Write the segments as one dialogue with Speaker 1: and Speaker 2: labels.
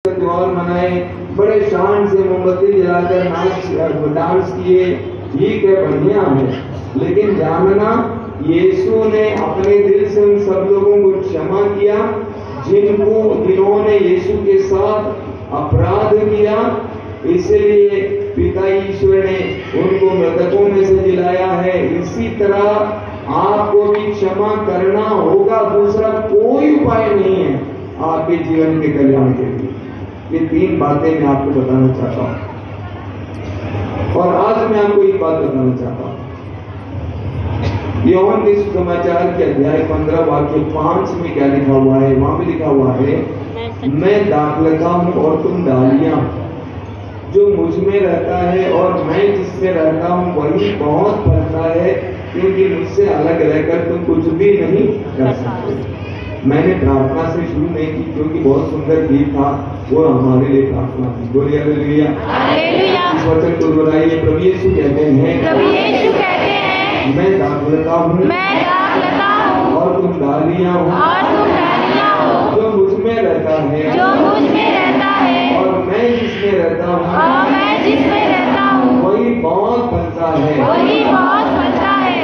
Speaker 1: त्योहार मनाए, बड़े शान से मोमबत्ती जलाकर डांस किए, ठीक है, बढ़िया है, लेकिन जानना यीशु ने अपने दिल से उन सब लोगों को क्षमा किया जिन्होंने यीशु के साथ अपराध किया। इसलिए पिता ईश्वर ने उनको मृतकों में से जिलाया है। इसी तरह आपको भी क्षमा करना होगा, दूसरा कोई उपाय नहीं है आपके जीवन के कल्याण के लिए। ये 3 बातें मैं आपको बताना चाहता हूं और आज मैं आपको एक बात बताना चाहता हूं। यूहन्ना के सुसमाचार के अध्याय 15 वाक्य 5 में क्या लिखा हुआ है? वहां भी लिखा हुआ है, मैं दाखलता हूं और तुम डालियां, जो मुझ में रहता है और मैं जिसमें रहता हूं वही बहुत फलता है, क्योंकि मुझसे अलग रहकर तुम कुछ भी नहीं कर सकते। मैंने प्रार्थना से शुरू नहीं की क्योंकि बहुत सुंदर गीत था, वो हमारे लिए प्रार्थना थी। बोलिए हालेलुया। इस वचन को दोहराइए। प्रभु यीशु कहते हैं, मैं दाखलता हूँ और तुम डालियां हो, जो मुझ में रहता है और मैं जिसमें रहता हूँ वही बहुत फलता है,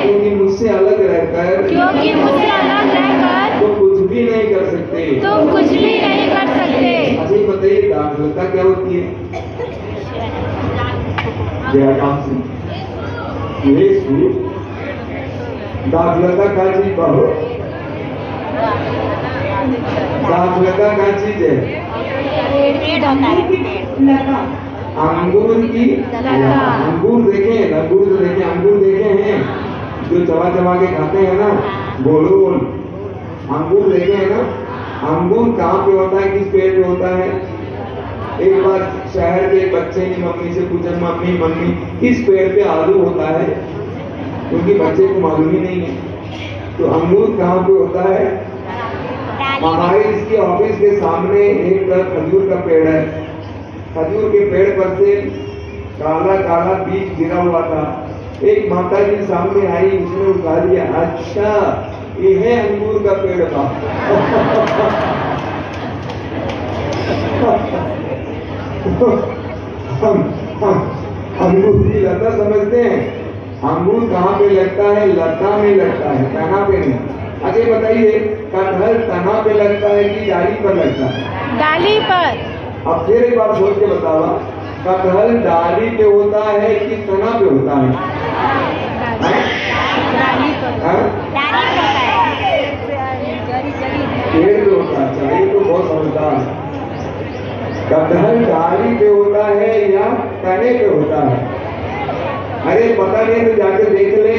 Speaker 1: क्योंकि मुझसे अलग रहकर तो कुछ भी नहीं कर सकते। अच्छा ये बताइए, दाखलता क्या होती है? दाखलता क्या चीज? दाखलता क्या चीज है? अंगूर की अंगूर देखे, अंगूर देखे हैं जो चबा चबा के खाते हैं ना, गोल गोल अंगूर देखे हैं ना? अंगूर कहाँ पे होता है, किस पेड़ पे होता है? एक बार शहर के बच्चे ने मम्मी से पूछा, मम्मी किस पेड़ पे आलू होता है? क्योंकि बच्चे को मालूम ही नहीं है। तो अंगूर कहाँ पे होता है? हमारे इसके ऑफिस के सामने एक खजूर का पेड़ है। खजूर के पेड़ पर से काला काला बीज गिरा हुआ था। एक माता जी सामने आई, उसने उठा लिया, अच्छा ये है अंगूर का पेड़ था। अंगूर की लता समझते हैं? अंगूर कहाँ पे लगता है? लता में लगता है, तना पे नहीं। अच्छा बताइए, कटहल तना पे लगता है कि डाली पर लगता है?
Speaker 2: डाली पर।
Speaker 1: अब फिर एक बार सोच के बतावा, कटहल डाली पे होता है कि तना पे होता है?
Speaker 2: डाली पर।
Speaker 1: पेड़ पे होता है। चाहिए तो बहुत समझदार है। कटहल डाली पे होता है या तने पे होता है? अरे पता नहीं तो जाके देख ले।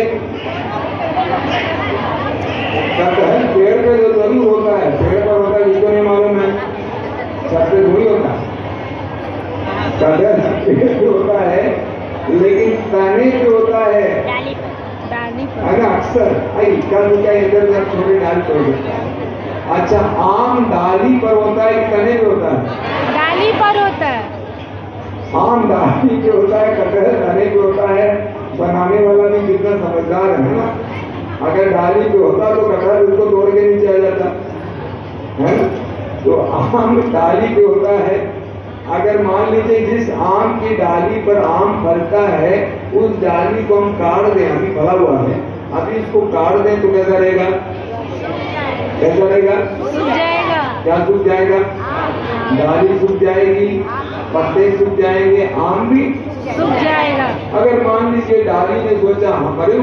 Speaker 1: कटहल पेड़ पे तो जरूर होता है, पेड़ पर होता है, जिसको नहीं मालूम है, छत पे थोड़ी होता है। कटहल पेड़ पे होता है, लेकिन तने पे होता है अक्सर। क्या इधर छोटे डाल छोड़। अच्छा, आम डाली पर होता है कि तने पे होता है?
Speaker 2: डाली पर होता है।
Speaker 1: आम डाली पे होता है, कटहल तने पे होता है। बनाने वाला भी कितना समझदार है ना। अगर डाली पे होता तो कटहल उसको तोड़ के नीचे आ जाता है। तो आम डाली पे होता है। अगर मान लीजिए जिस आम की डाली पर आम फलता है, उस डाली को हम काट दें, अभी फला हुआ है, अभी इसको काट दें तो कैसा रहेगा? कैसा रहेगा?
Speaker 2: सूख जाएगा।
Speaker 1: क्या सूख जाएगा? डाली सूख जाएगी, पत्ते सूख जाएंगे, आम भी
Speaker 2: सूख जाएगा।
Speaker 1: अगर मान लीजिए डाली ने सोचा हमारे